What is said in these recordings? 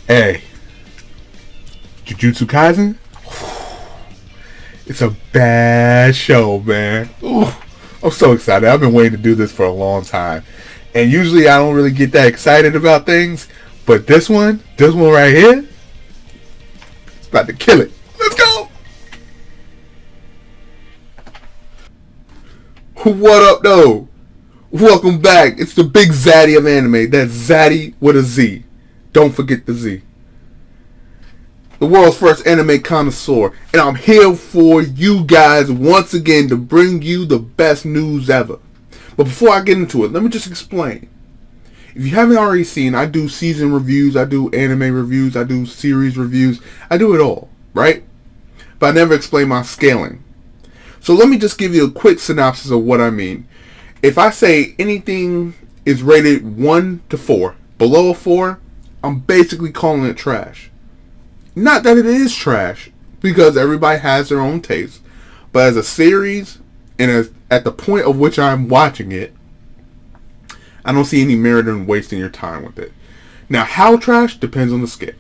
Hey, Jujutsu Kaisen? It's a bad show, man. Ooh, I'm so excited. I've been waiting to do this for a long time. And usually I don't really get that excited about things. But this one right here, it's about to kill it. Let's go! What up, though? Welcome back. It's the big Zaddy of anime. That's Zaddy with a Z. Don't forget the Z. The world's first anime connoisseur. And I'm here for you guys once again to bring you the best news ever. But before I get into it, let me just explain. If you haven't already seen, I do season reviews, I do anime reviews, I do series reviews. I do it all, right? But I never explain my scaling. So let me just give you a quick synopsis of what I mean. If I say anything is rated 1 to 4, below a 4, I'm basically calling it trash. Not that it is trash, because everybody has their own taste. But as a series, and at the point of which I'm watching it, I don't see any merit in wasting your time with it. Now, how trash depends on the scale.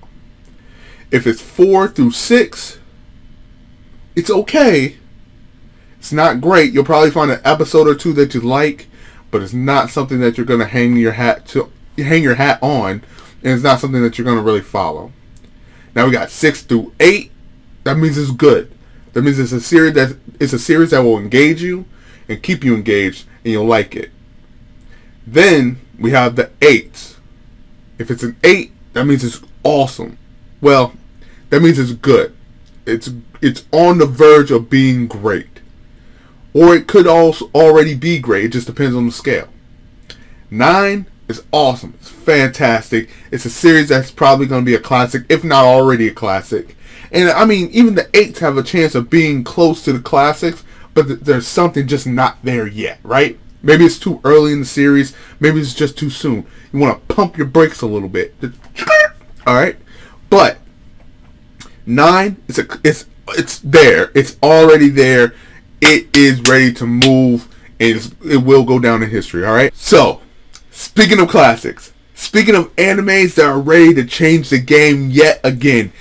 If it's 4 through 6, it's okay. It's not great. You'll probably find an episode or two that you like, but it's not something that you're going to hang your hat on, and it's not something that you're going to really follow. Now we got 6 through 8. That means it's good. That means it's a series that will engage you and keep you engaged, and you'll like it. Then we have the 8s. If it's an 8, that means it's awesome. Well, that means it's good. It's on the verge of being great. Or it could also already be great. It just depends on the scale. 9 is awesome. It's fantastic. It's a series that's probably going to be a classic, if not already a classic. And I mean, even the 8s have a chance of being close to the classics, but there's something just not there yet, right? Maybe it's too early in the series. Maybe it's just too soon. You want to pump your brakes a little bit. Alright? But 9, it's there. It's already there. It is ready to move, and it will go down in history, alright? So, speaking of classics, speaking of animes that are ready to change the game yet again,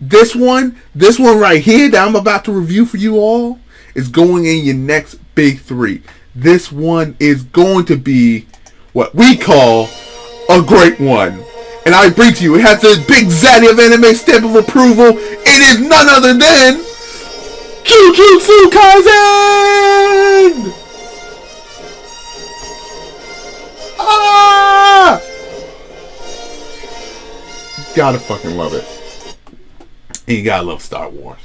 this one right here that I'm about to review for you all is going in your next big 3. This one is going to be what we call a great one. And I bring to you, it has the big Zaddy of anime stamp of approval. It is none other than Jujutsu Kaisen! Ah! Gotta fucking love it. And you gotta love Star Wars.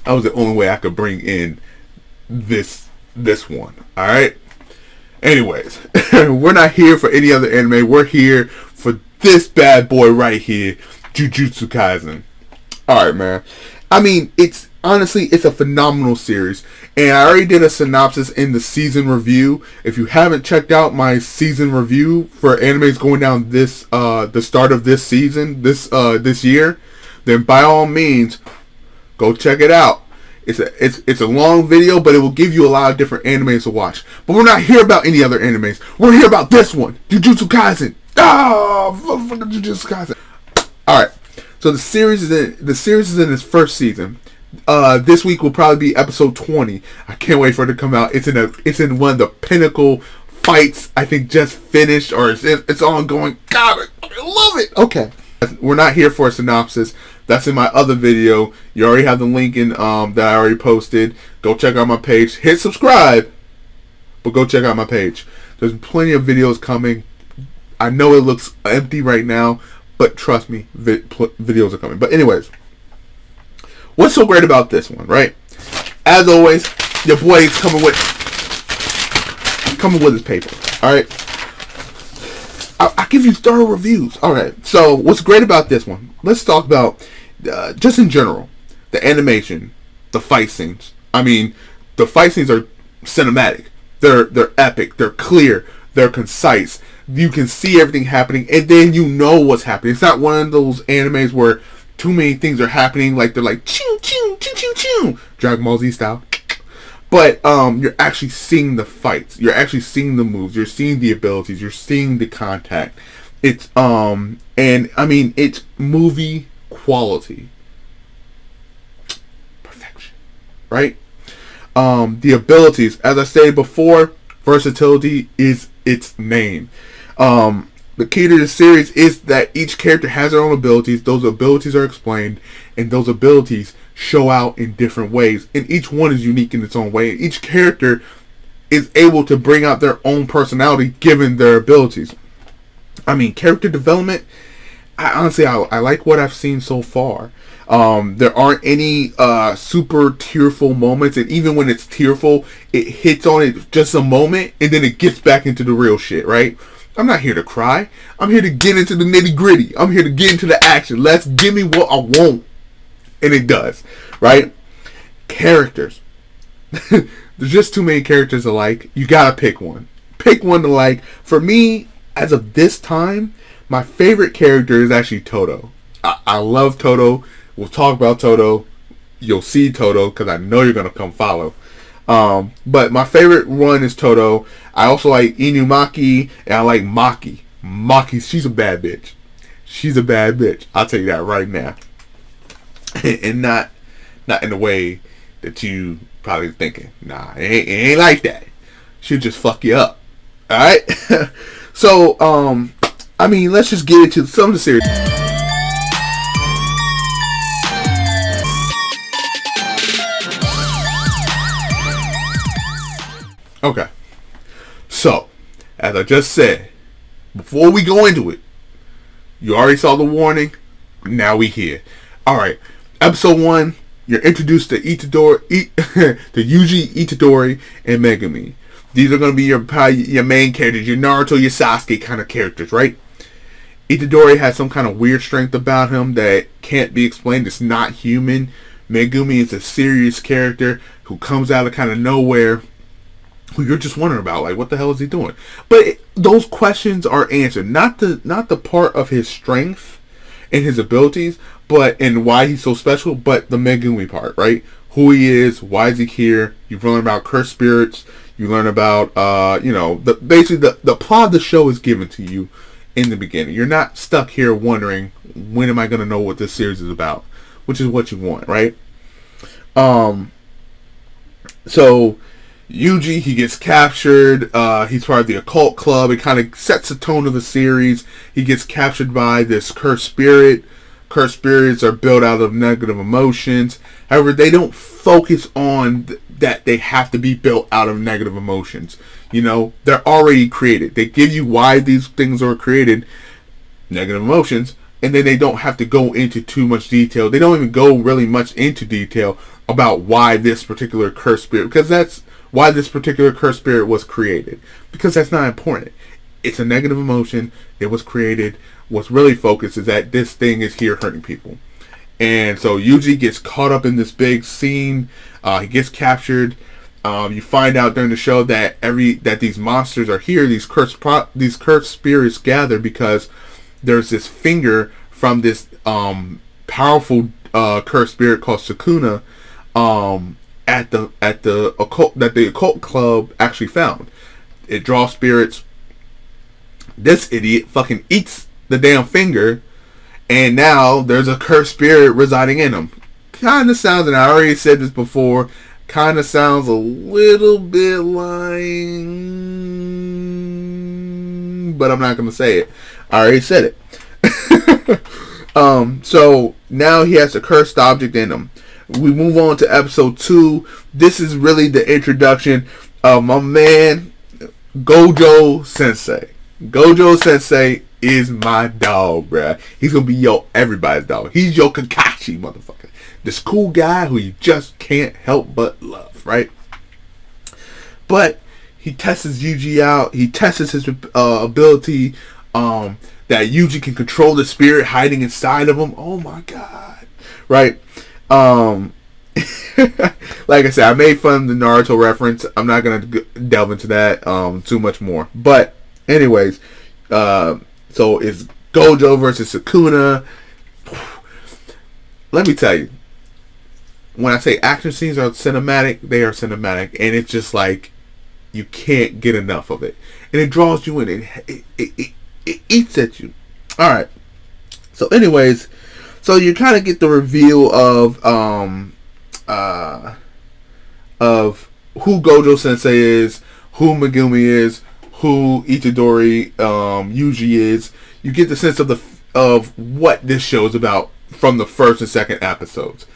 That was the only way I could bring in this one. Alright? Anyways, we're not here for any other anime. We're here for this bad boy right here, Jujutsu Kaisen. Alright, man. I mean, it's a phenomenal series. And I already did a synopsis in the season review. If you haven't checked out my season review for animes going down this the start of this season, this year, then by all means, go check it out. It's a long video, but it will give you a lot of different animes to watch. But we're not here about any other animes. We're here about this one, Jujutsu Kaisen. Jujutsu Kaisen. All right. So the series is in its first season. This week will probably be episode 20. I can't wait for it to come out. It's in one of the pinnacle fights. I think just finished, or it's ongoing. God, I love it. Okay. We're not here for a synopsis. That's in my other video. You already have the link in that I already posted. Go check out my page. Hit subscribe, but go check out my page. There's plenty of videos coming. I know it looks empty right now, but trust me, videos are coming. But anyways, what's so great about this one, right? As always, your boy is coming with his paper. All right. I give you thorough reviews. Alright, so what's great about this one? Let's talk about, just in general, the animation, the fight scenes. I mean, the fight scenes are cinematic. They're epic. They're clear. They're concise. You can see everything happening, and then you know what's happening. It's not one of those animes where too many things are happening, like they're like, choo, choo, choo, choo, choo, Dragonball Z style. But you're actually seeing the fights. You're actually seeing the moves. You're seeing the abilities. You're seeing the contact. It's and I mean it's movie quality. Perfection. Right? The abilities, as I said before, versatility is its name. The key to the series is that each character has their own abilities. Those abilities are explained, and those abilities show out in different ways. And each one is unique in its own way. Each character is able to bring out their own personality given their abilities. I mean, character development, I like what I've seen so far. There aren't any super tearful moments, and even when it's tearful, it hits on it just a moment, and then it gets back into the real shit, right? I'm not here to cry. I'm here to get into the nitty gritty. I'm here to get into the action. Let's give me what I want. And it does, right? Characters. There's just too many characters to like. You gotta pick one. Pick one to like. For me, as of this time, my favorite character is actually Toto. I love Toto. We'll talk about Toto. You'll see Toto because I know you're gonna come follow. But my favorite one is Toto. I also like Inumaki and I like Maki. Maki, she's a bad bitch. She's a bad bitch. I'll tell you that right now. And not in the way that you probably thinking. Nah, it ain't like that. She'll just fuck you up. Alright? So, I mean, let's just get into some of the series. Okay. So, as I just said, before we go into it, you already saw the warning. Now we here. Alright. Episode 1, you're introduced to Itadori, to Yuji, Itadori, and Megumi. These are going to be your main characters, your Naruto, your Sasuke kind of characters, right? Itadori has some kind of weird strength about him that can't be explained. It's not human. Megumi is a serious character who comes out of kind of nowhere, who you're just wondering about, like, what the hell is he doing? But those questions are answered. Not the part of his strength and his abilities, and why he's so special, but the Megumi part, right? Who he is, why is he here? You learn about cursed spirits. You learn about, basically the plot of the show is given to you in the beginning. You're not stuck here wondering, when am I going to know what this series is about? Which is what you want, right? So Yuji, he gets captured. He's part of the occult club. It kind of sets the tone of the series. He gets captured by this cursed spirit. Cursed spirits are built out of negative emotions. However, they don't focus on that they have to be built out of negative emotions. You know, they're already created. They give you why these things are created, negative emotions, and then they don't have to go into too much detail. They don't even go really much into detail about why this particular cursed spirit, because that's why this particular cursed spirit was created. Because that's not important. It's a negative emotion. It was created. What's really focused is that this thing is here hurting people. And so Yuji gets caught up in this big scene. He gets captured. You find out during the show that these monsters are here. These cursed spirits gather because there's this finger from this powerful cursed spirit called Sukuna at the occult club actually found. It draws spirits. This idiot fucking eats the damn finger, and now there's a cursed spirit residing in him. Kind of sounds, and I already said this before, kind of sounds a little bit like, but I'm not going to say it. I already said it. So now he has a cursed object in him. We move on to episode 2. This is really the introduction of my man, Gojo Sensei. Gojo Sensei is my dog, bruh. He's gonna be everybody's dog. He's your Kakashi, motherfucker. This cool guy who you just can't help but love, right? But he tests Yuji out. He tests his ability that Yuji can control the spirit hiding inside of him. Oh my god, right? Like I said, I made fun of the Naruto reference. I'm not gonna delve into that too much more. But anyways, so it's Gojo versus Sukuna. Let me tell you, when I say action scenes are cinematic, they are cinematic, and it's just like you can't get enough of it, and it draws you in. it eats at you. All right. So, anyways, so you kind of get the reveal of who Gojo Sensei is, who Megumi is, who Itadori Yuji is. You get the sense of what this show is about from the first and second episodes.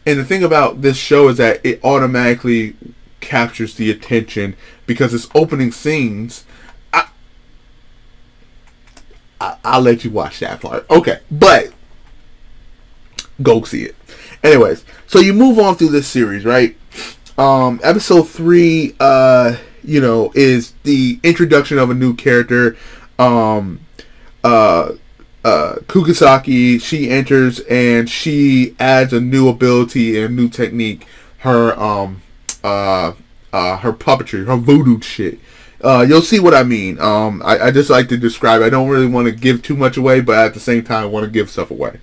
And the thing about this show is that it automatically captures the attention because its opening scenes. I'll let you watch that part. Okay, but go see it. Anyways, so you move on through this series, right? Episode 3, is the introduction of a new character. Kugisaki, she enters and she adds a new ability and a new technique. Her puppetry, her voodoo shit. You'll see what I mean. I just like to describe. I don't really want to give too much away, but at the same time, I want to give stuff away.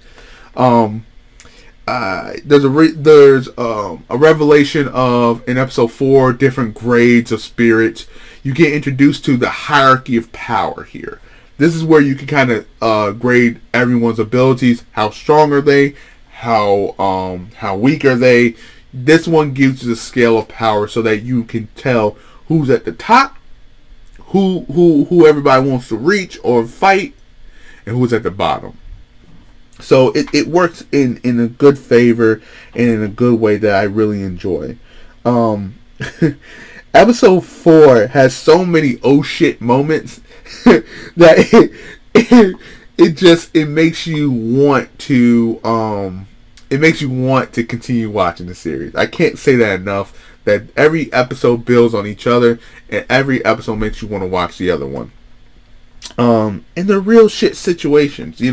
There's a revelation of, in episode 4, different grades of spirits. You get introduced to the hierarchy of power here. This is where you can kind of grade everyone's abilities. How strong are they? How weak are they? This one gives you the scale of power so that you can tell who's at the top, who everybody wants to reach or fight, and who's at the bottom. So it works in a good favor and in a good way that I really enjoy. Episode 4 has so many oh shit moments that it makes you want to continue watching the series. I can't say that enough. That every episode builds on each other, and every episode makes you want to watch the other one. And they're real shit situations, They're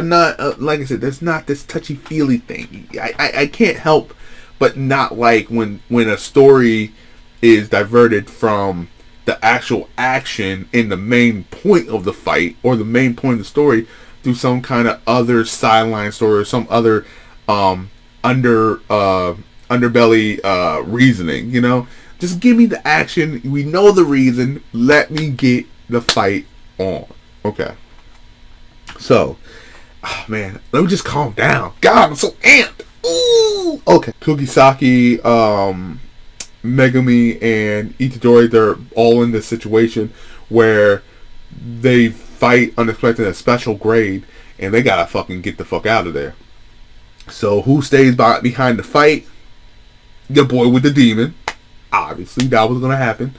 not, like I said, there's not this touchy-feely thing. I can't help but not like when a story is diverted from the actual action in the main point of the fight or the main point of the story through some kind of other sideline story or some other underbelly reasoning, Just give me the action. We know the reason. Let me get the fight on. Okay. So, man, let me just calm down. God, I'm so amped. Ooh. Okay. Kugisaki, Megumi, and Itadori, they're all in this situation where they fight unexpected at special grade, and they gotta fucking get the fuck out of there. So, who stays behind the fight? The boy with the demon. Obviously, that was gonna happen.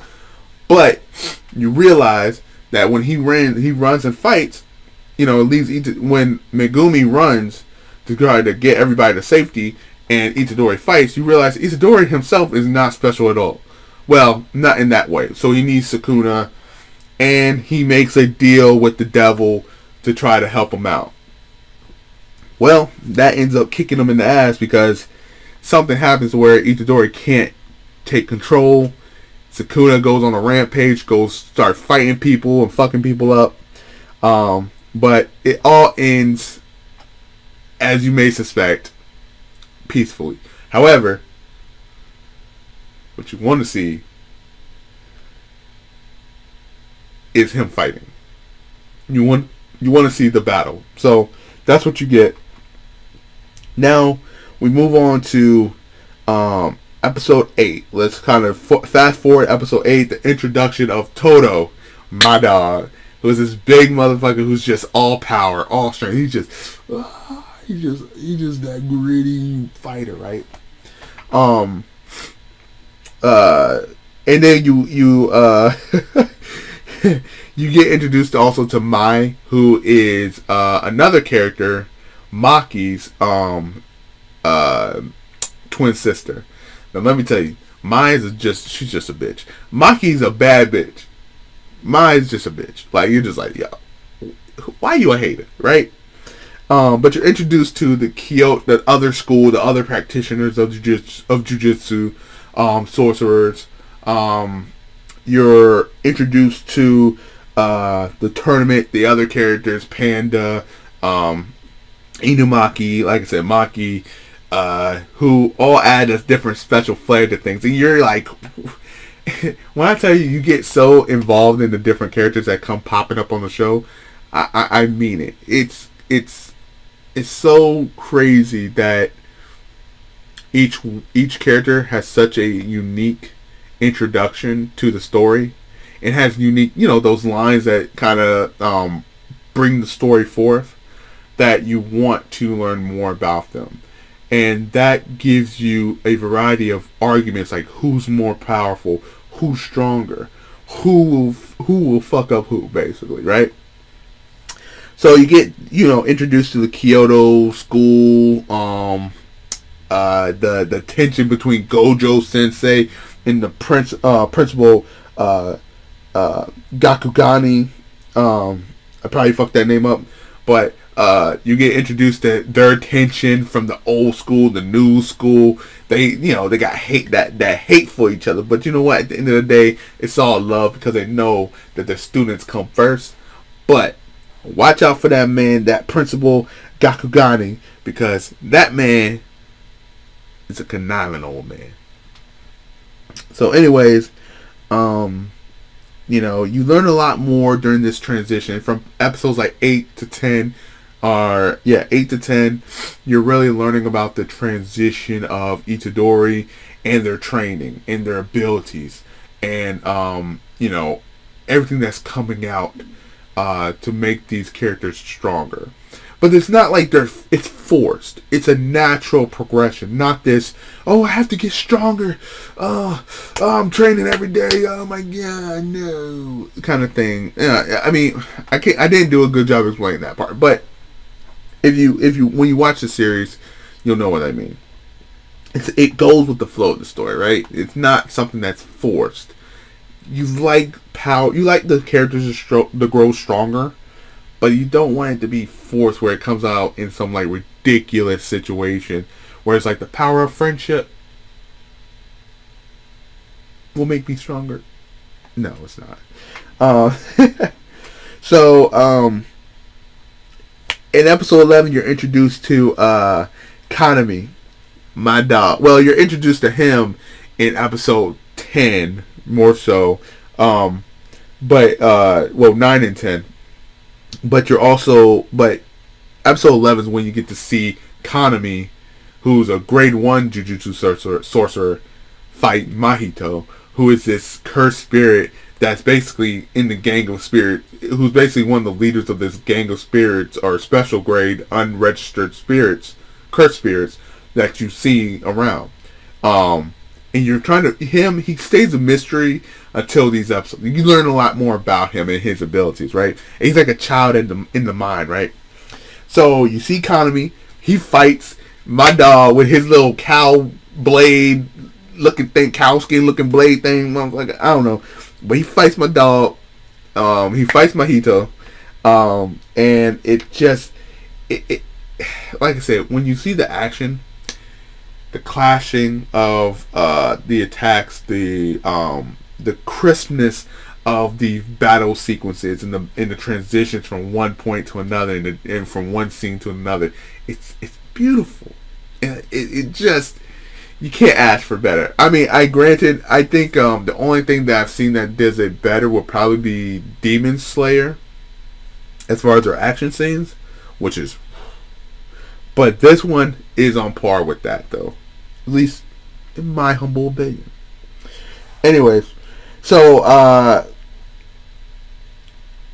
But you realize that when he runs and fights, it leaves when Megumi runs to try to get everybody to safety, and Itadori fights, you realize Itadori himself is not special at all. Well, not in that way. So he needs Sukuna, and he makes a deal with the devil to try to help him out. Well, that ends up kicking him in the ass because something happens where Itadori can't take control. Sukuna goes on a rampage, start fighting people and fucking people up. But it all ends, as you may suspect, peacefully. However, what you want to see is him fighting. You want to see the battle. So that's what you get. Now we move on to episode 8. Let's kind of fast forward episode 8, the introduction of Todo, my dog, who's this big motherfucker who's just all power, all strength. He's just that gritty fighter, right? And then you you get introduced also to Mai, who is another character, Maki's twin sister. Now let me tell you, Mai is she's just a bitch. Maki's a bad bitch. Mai is just a bitch. Like, you're just like, yo, why you a hater, right? But you're introduced to the other school, the other practitioners of jujutsu, sorcerers. You're introduced to the tournament, the other characters, Panda, Inumaki, like I said, Maki, who all add a different special flair to things. And you're like, when I tell you, you get so involved in the different characters that come popping up on the show, I mean it. It's so crazy that each character has such a unique introduction to the story. It has unique, those lines that kind of bring the story forth, that you want to learn more about them. And that gives you a variety of arguments, like who's more powerful, who's stronger, who will fuck up who, basically, right? So you get, introduced to the Kyoto school, the tension between Gojo Sensei and the principal Gakugani. I probably fucked that name up, but you get introduced to their tension from the old school, the new school. They got that hate for each other. But you know what? At the end of the day, it's all love, because they know that their students come first. But watch out for that man, that principal Gakugani, because that man is a conniving old man. So, anyways, you learn a lot more during this transition from episodes like 8 to 10. 8 to 10. You're really learning about the transition of Itadori and their training and their abilities, and everything that's coming out to make these characters stronger. But it's not like it's forced. It's a natural progression, not this, I have to get stronger. I'm training every day. Oh my god, no, kind of thing. I mean, I didn't do a good job explaining that part. But if you when you watch the series, you'll know what I mean. It goes with the flow of the story, right? It's not something that's forced. You like power. You like the characters to grow stronger, but you don't want it to be forced, where it comes out in some like ridiculous situation where it's like the power of friendship will make me stronger. No, it's not. In episode 11, you're introduced to Kanami, my dog. Well, you're introduced to him in episode 10, more so. 9 and 10. But episode 11 is when you get to see Kanami, who's a grade 1 Jujutsu sorcerer, fight Mahito, who is this cursed spirit that's basically in the gang of spirits, who's basically one of the leaders of this gang of spirits, or special grade unregistered spirits, cursed spirits, that you see around. And you're he stays a mystery until these episodes. You learn a lot more about him and his abilities, right? And he's like a child in the mind, right? So you see Kanami, he fights my dog with his little cow blade looking thing, cow skin looking blade thing. Like, I don't know, but he fights my dog. He fights Mahito, and it just it like I said, when you see the action, the clashing of the attacks, the crispness of the battle sequences, and the transitions from one point to another, and from one scene to another, it's beautiful. And it just, you can't ask for better. I mean, I think the only thing that I've seen that does it better would probably be Demon Slayer, as far as their action scenes, but this one is on par with that, though. At least in my humble opinion. Anyways, so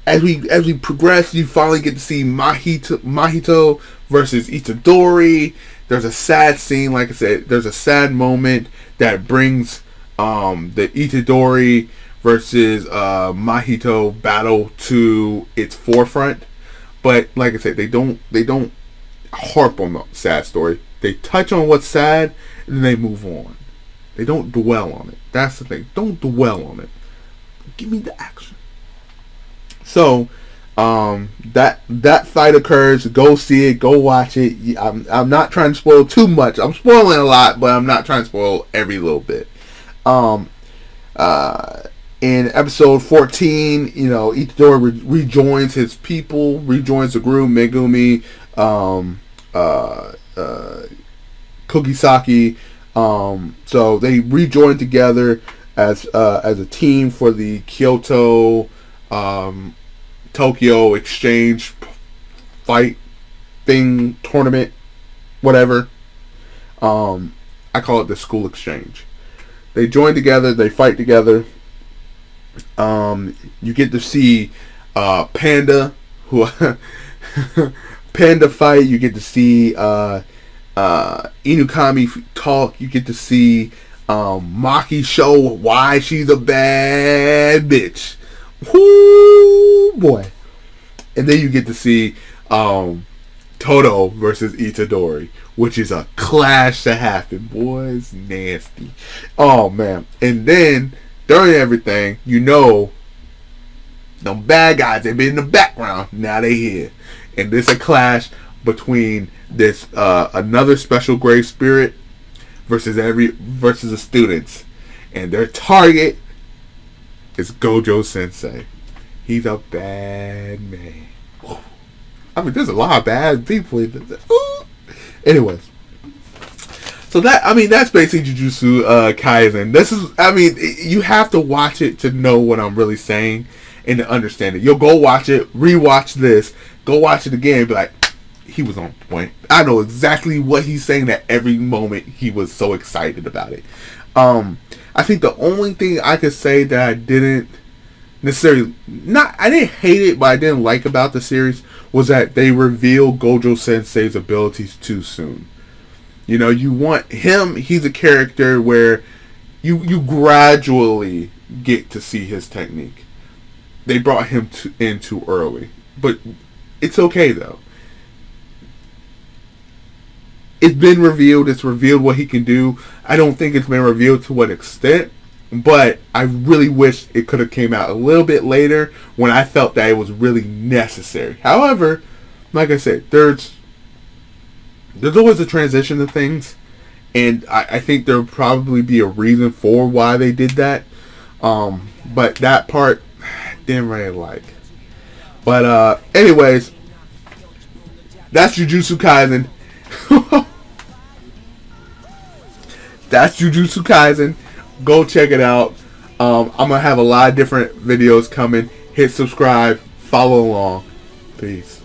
as we progress, you finally get to see Mahito versus Itadori. There's a sad scene, like I said. There's a sad moment that brings the Itadori versus Mahito battle to its forefront. But like I said, they don't harp on the sad story. They touch on what's sad, and then they move on. They don't dwell on it. That's the thing. Don't dwell on it. Give me the action. So, that fight occurs. Go see it. Go watch it. I'm not trying to spoil too much. I'm spoiling a lot, but I'm not trying to spoil every little bit. In episode 14, Itadori rejoins his people, rejoins the group, Megumi, Kugisaki. So they rejoin together as a team for the Kyoto Tokyo exchange fight thing, tournament, whatever. I call it the school exchange. They join together, they fight together. You get to see Panda, who Panda fight. You get to see Inukami talk. You get to see Maki show why she's a bad bitch. Whoo boy! And then you get to see Toto versus Itadori, which is a clash that happened. Boy, it's nasty. Oh man! And then during everything, you know, them bad guys, they've been in the background. Now they here, and there's a clash between this another special grade spirit versus the students, and their target is Gojo Sensei. He's a bad man. I mean, there's a lot of bad people. Anyways, so that's basically Jujutsu Kaisen. This is, you have to watch it to know what I'm really saying and to understand it. You'll go watch it, rewatch this, go watch it again, and be like, he was on point. I know exactly what he's saying at every moment. He was so excited about it. I think the only thing I could say that I didn't necessarily, I didn't hate it, but I didn't like about the series was that they revealed Gojo Sensei's abilities too soon. You know, you want him, he's a character where you gradually get to see his technique. They brought him in too early. But it's okay though. It's been revealed. It's revealed what he can do. I don't think it's been revealed to what extent, but I really wish it could have came out a little bit later when I felt that it was really necessary. However, like I said, there's always a transition to things, and I think there'll probably be a reason for why they did that. But that part, didn't really like. But anyways, that's Jujutsu Kaisen. That's Jujutsu Kaisen. Go check it out. I'm gonna have a lot of different videos coming. Hit subscribe, follow along. Peace.